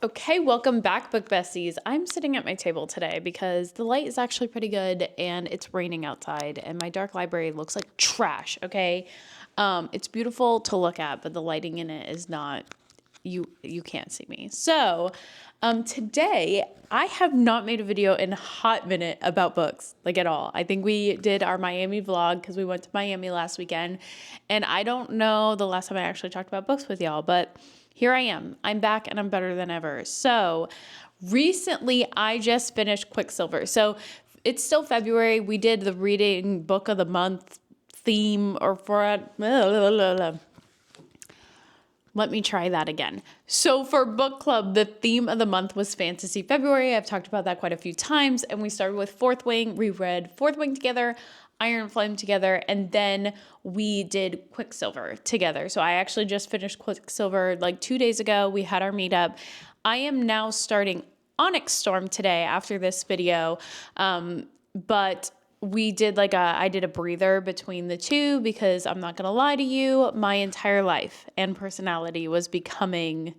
Okay, welcome back, Book Besties. I'm sitting at my table today because the light is actually pretty good and it's raining outside and my dark library looks like trash, okay? It's beautiful to look at, but the lighting in it is not, you can't see me. So today, I have not made a video in a hot minute about books, like at all. I think we did our Miami vlog because we went to Miami last weekend, and I don't know the last time I actually talked about books with y'all, but here I am. I'm back and I'm better than ever. So recently I just finished Quicksilver. So it's still February. We did the reading book of the month theme let me try that again. So for book club, the theme of the month was Fantasy February. I've talked about that quite a few times. And we started with Fourth Wing. We read Fourth Wing together, Iron Flame together, and then we did Quicksilver together. So I actually just finished Quicksilver like 2 days ago. We had our meetup. I am now starting Onyx Storm today after this video. But we did I did a breather between the two because I'm not going to lie to you, my entire life and personality was becoming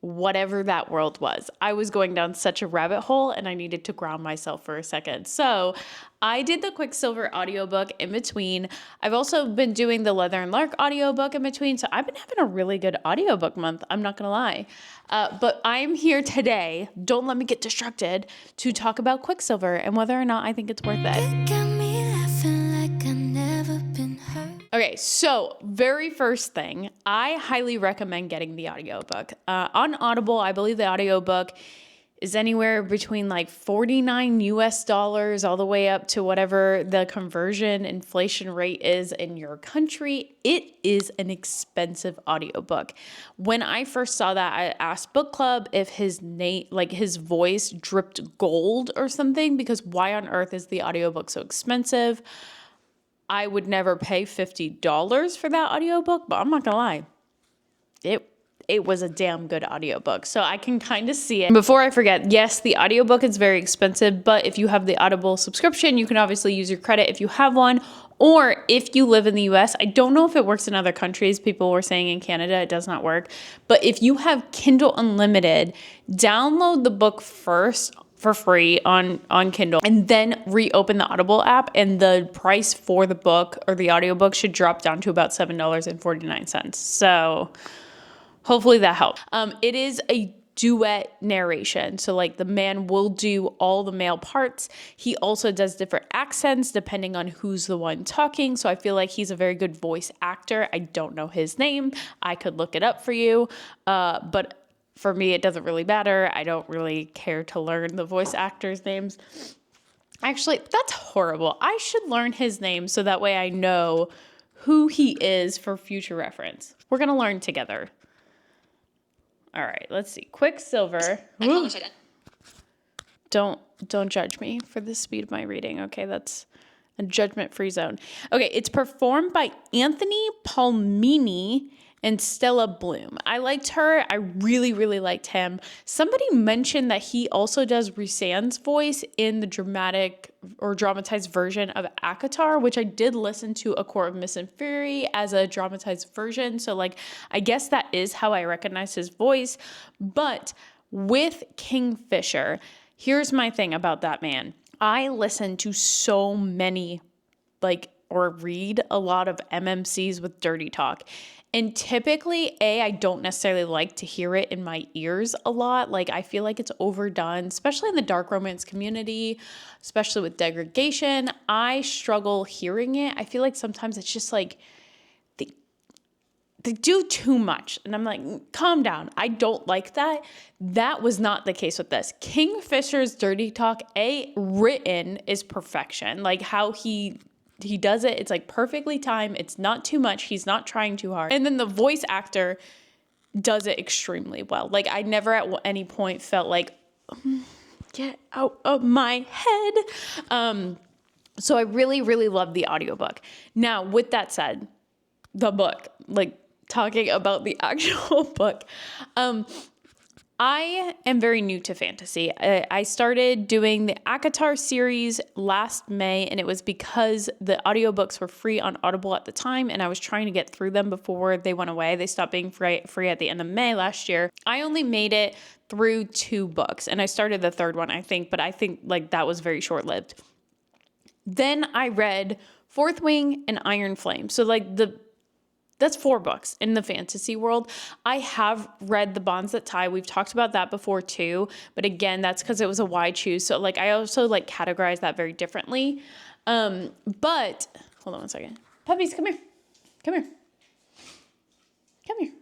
whatever that world was. I was going down such a rabbit hole and I needed to ground myself for a second. So I did the Quicksilver audiobook in between. I've also been doing the Leather and Lark audiobook in between. So I've been having a really good audiobook month. I'm not going to lie. But I'm here today, don't let me get distracted, to talk about Quicksilver and whether or not I think it's worth it. Okay, so very first thing, I highly recommend getting the audiobook. On Audible, I believe the audiobook is anywhere between like $49 US all the way up to whatever the conversion inflation rate is in your country. It is an expensive audiobook. When I first saw that, I asked Book Club if his name, like his voice dripped gold or something, because why on earth is the audiobook so expensive? I would never pay $50 for that audiobook, but I'm not gonna lie. It was a damn good audiobook. So I can kind of see it. Before I forget, yes, the audiobook is very expensive, but if you have the Audible subscription, you can obviously use your credit if you have one. Or if you live in the US, I don't know if it works in other countries. People were saying in Canada it does not work. But if you have Kindle Unlimited, download the book first for free on Kindle and then reopen the Audible app, and the price for the book or the audiobook should drop down to about $7.49. So hopefully that helps. It is a duet narration. So like the man will do all the male parts. He also does different accents depending on who's the one talking. So I feel like he's a very good voice actor. I don't know his name. I could look it up for you. But for me, it doesn't really matter. I don't really care to learn the voice actors' names. Actually, that's horrible. I should learn his name so that way I know who he is for future reference. We're going to learn together. All right, let's see. Quicksilver. Don't judge me for the speed of my reading. Okay, that's a judgment-free zone. Okay, it's performed by Anthony Palmini and Stella Bloom. I liked her. I really, really liked him. Somebody mentioned that he also does Rhysand's voice in the dramatic or dramatized version of ACOTAR, which I did listen to A Court of Mist and Fury as a dramatized version. So like, I guess that is how I recognize his voice. But with Kingfisher, here's my thing about that man. I listen to so many or read a lot of MMCs with dirty talk. And typically, I don't necessarily like to hear it in my ears a lot. Like, I feel like it's overdone, especially in the dark romance community, especially with degradation. I struggle hearing it. I feel like sometimes it's just like, they do too much. And I'm like, calm down. I don't like that. That was not the case with this. Kingfisher's dirty talk, written is perfection. Like how he does it, it's like perfectly timed. It's not too much. He's not trying too hard. And then the voice actor does it extremely well. Like I never at any point felt like, get out of my head. So I really, really love the audiobook. Now, with that said, the book, like talking about the actual book, I am very new to fantasy. I started doing the ACOTAR series last May, and it was because the audiobooks were free on Audible at the time, and I was trying to get through them before they went away. They stopped being free at the end of May last year. I only made it through 2 books, and I started the 3rd one, I think, but I think like that was very short-lived. Then I read Fourth Wing and Iron Flame. So like that's 4 books in the fantasy world. I have read The Bonds That Tie. We've talked about that before too. But again, that's because it was a wide choose. So like I also like categorize that very differently. But hold on one second. Puppies, come here. Come here. Come here.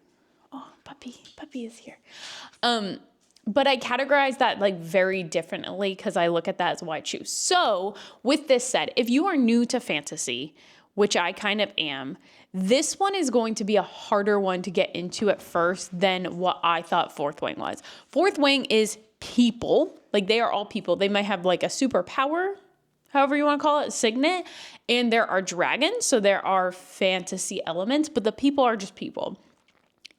Oh, puppy is here. But I categorize that like very differently because I look at that as wide choose. So with this said, if you are new to fantasy, which I kind of am, this one is going to be a harder one to get into at first than what I thought Fourth Wing was. Fourth Wing is people, like they are all people. They might have like a superpower, however you want to call it, signet, and there are dragons, so there are fantasy elements, but the people are just people.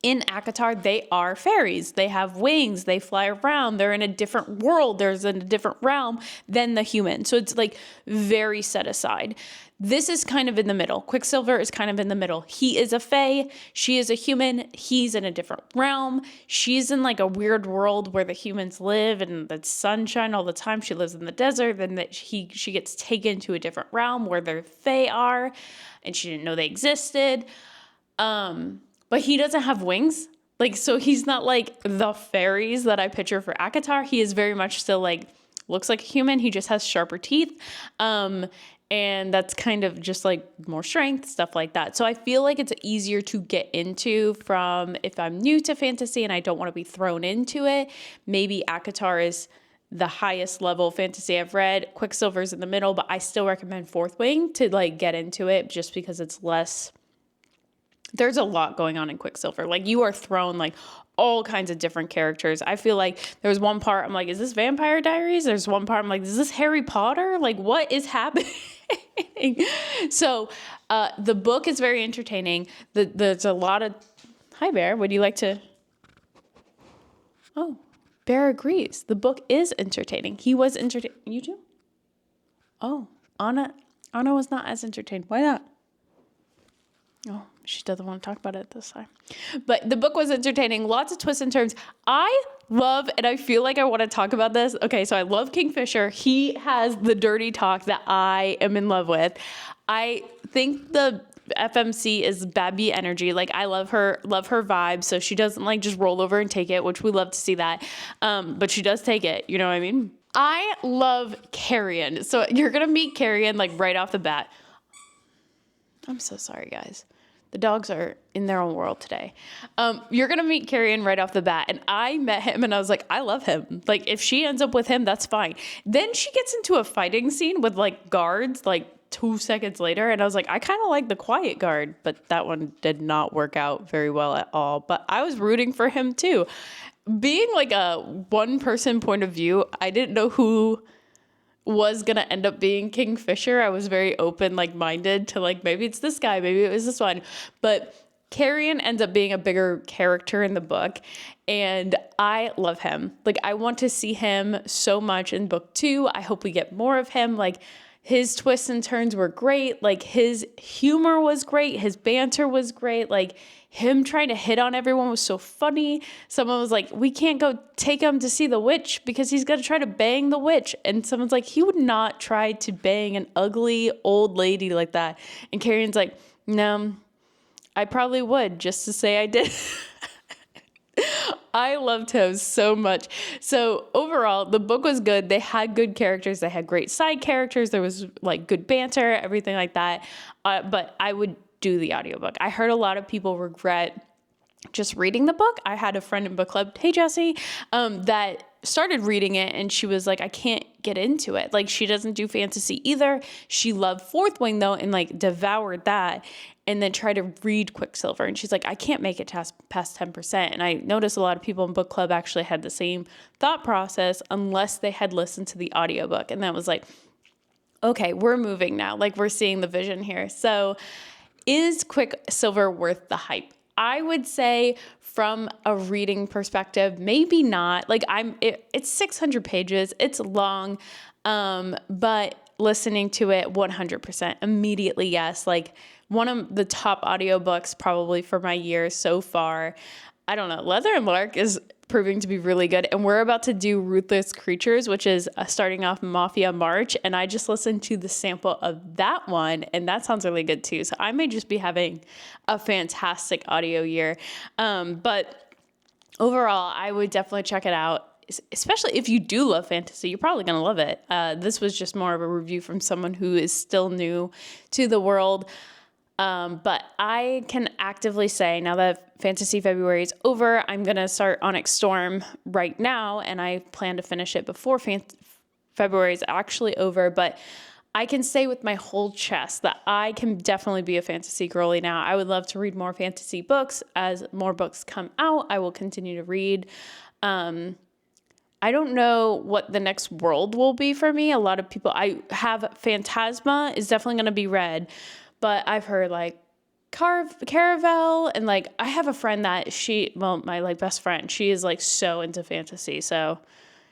In ACOTAR, they are fairies. They have wings. They fly around. They're in a different world. There's in a different realm than the human. So it's like very set aside. This is kind of in the middle. Quicksilver is kind of in the middle. He is a fae. She is a human. He's in a different realm. She's in like a weird world where the humans live and the sunshine all the time. She lives in the desert. Then she gets taken to a different realm where the fae are, and she didn't know they existed. But he doesn't have wings. Like, so he's not like the fairies that I picture for ACOTAR. He is very much still like, looks like a human. He just has sharper teeth. And that's kind of just like more strength, stuff like that. So I feel like it's easier to get into from if I'm new to fantasy and I don't want to be thrown into it. Maybe ACOTAR is the highest level fantasy I've read. Quicksilver's in the middle, but I still recommend Fourth Wing to like get into it just because it's less. There's a lot going on in Quicksilver. Like you are thrown like all kinds of different characters. I feel like there was one part I'm like, is this Vampire Diaries? There's one part I'm like, is this Harry Potter? Like what is happening? So the book is very entertaining. There's a lot of, hi Bear, would you like to? Oh, Bear agrees. The book is entertaining. He was entertaining. You too? Oh, Anna was not as entertained. Why not? Oh, she doesn't want to talk about it this time. But the book was entertaining. Lots of twists and turns. I love, and I feel like I want to talk about this. Okay, so I love Kingfisher. He has the dirty talk that I am in love with. I think the FMC is Babby energy. Like I love her vibe. So she doesn't like just roll over and take it, which we love to see that. But she does take it. You know what I mean? I love Carrion. So you're going to meet Carrion like right off the bat. I'm so sorry, guys. The dogs are in their own world today. You're going to meet Carrion right off the bat. And I met him and I was like, I love him. Like if she ends up with him, that's fine. Then she gets into a fighting scene with like guards like 2 seconds later. And I was like, I kind of like the quiet guard, but that one did not work out very well at all. But I was rooting for him too. Being like a one person point of view, I didn't know who was going to end up being Kingfisher. I was very open, like minded to like, maybe it's this guy, maybe it was this one. But Carrion ends up being a bigger character in the book. And I love him. Like I want to see him so much in book 2. I hope we get more of him. Like his twists and turns were great. Like his humor was great. His banter was great. Like him trying to hit on everyone was so funny. Someone was like, we can't go take him to see the witch because he's going to try to bang the witch. And someone's like, he would not try to bang an ugly old lady like that. And Carrion's like, no, I probably would just to say I did. I loved him so much. So overall, the book was good. They had good characters. They had great side characters. There was like good banter, everything like that. But I would do the audiobook. I heard a lot of people regret just reading the book. I had a friend in book club, hey Jessie, that started reading it and she was like, I can't get into it. Like she doesn't do fantasy either. She loved Fourth Wing though and like devoured that and then tried to read Quicksilver. And she's like, I can't make it past 10%. And I noticed a lot of people in book club actually had the same thought process unless they had listened to the audiobook. And that was like, okay, we're moving now. Like we're seeing the vision here. So is Quicksilver worth the hype? I would say from a reading perspective, maybe not. Like it's 600 pages. It's long. But listening to it 100% immediately, yes. Like one of the top audiobooks probably for my year so far. I don't know. Leather and Lark is proving to be really good. And we're about to do Ruthless Creatures, which is starting off Mafia March. And I just listened to the sample of that one, and that sounds really good too. So I may just be having a fantastic audio year. But overall, I would definitely check it out. Especially if you do love fantasy, you're probably going to love it. This was just more of a review from someone who is still new to the world. But I can actively say now that Fantasy February is over, I'm going to start Onyx Storm right now, and I plan to finish it before February is actually over. But I can say with my whole chest that I can definitely be a fantasy girly now. I would love to read more fantasy books. As more books come out, I will continue to read. I don't know what the next world will be for me. A lot of people, I have Phantasma is definitely going to be read, but I've heard like Caravel, and like I have a friend that my like best friend, she is like so into fantasy. So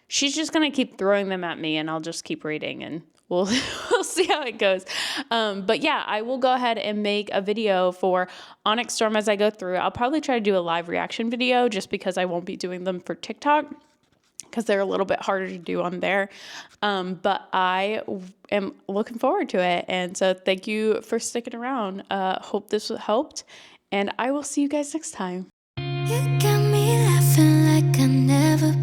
she's just going to keep throwing them at me, and I'll just keep reading, and we'll see how it goes. But yeah, I will go ahead and make a video for Onyx Storm as I go through. I'll probably try to do a live reaction video just because I won't be doing them for TikTok, because they're a little bit harder to do on there. But I am looking forward to it. And so thank you for sticking around. Hope this helped. And I will see you guys next time. You got me laughing like I never